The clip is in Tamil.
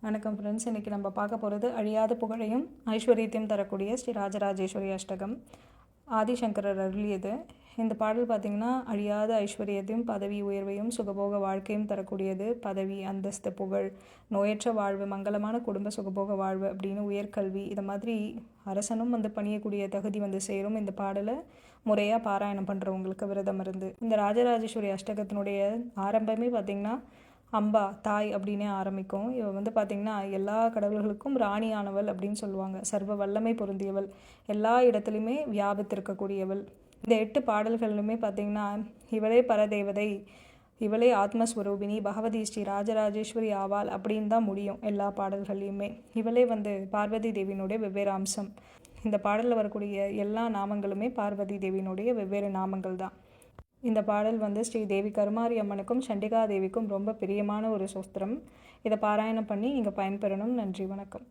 வணக்கம் ஃப்ரெண்ட்ஸ். இன்றைக்கி நம்ம பார்க்க போகிறது அழியாத புகழையும் ஐஸ்வர்யத்தையும் தரக்கூடிய ஸ்ரீ ராஜராஜேஸ்வரி அஷ்டகம். ஆதிசங்கரர் அருளியது. இந்த பாடல் பார்த்திங்கன்னா அழியாத ஐஸ்வர்யத்தையும் பதவி உயர்வையும் சுகபோக வாழ்க்கையும் தரக்கூடியது. பதவி, அந்தஸ்து, புகழ், நோயற்ற வாழ்வு, மங்களமான குடும்ப சுகபோக வாழ்வு அப்படின்னு உயர்கல்வி, இதை மாதிரி அரசனும் பணியக்கூடிய தகுதி சேரும். இந்த பாடலை முறையாக பாராயணம் பண்ணுறவங்களுக்கு விரதம் இருந்து. இந்த ராஜராஜேஸ்வரி அஷ்டகத்தினுடைய ஆரம்பமே பார்த்திங்கன்னா அம்பா தாய் அப்படின்னே ஆரம்பிக்கும். இவள் பார்த்திங்கன்னா எல்லா கடவுள்களுக்கும் ராணியானவள் அப்படின்னு சொல்லுவாங்க. சர்வ வல்லமை பொருந்தியவள், எல்லா இடத்துலையுமே வியாபித்திருக்கக்கூடியவள். இந்த 8 பாடல்களுமே பார்த்திங்கன்னா இவளே பரதேவதை, இவளே ஆத்மஸ்வரூபிணி, பகவதி ஸ்ரீ ராஜராஜேஸ்வரி ஆவாள் அப்படின்னு தான் முடியும் எல்லா பாடல்கள்லையுமே. இவளே பார்வதி தேவியினுடைய வெவ்வேறு அம்சம். இந்த பாடலில் வரக்கூடிய எல்லா நாமங்களுமே பார்வதி தேவியினுடைய வெவ்வேறு நாமங்கள் தான். இந்த பாடல் ஸ்ரீ தேவி கருமாரி அம்மனுக்கும் சண்டிகா தேவிக்கும் ரொம்ப பிரியமான ஒரு சோஸ்திரம். இதை பாராயணம் பண்ணி நீங்கள் பயன்பெறணும். நன்றி, வணக்கம்.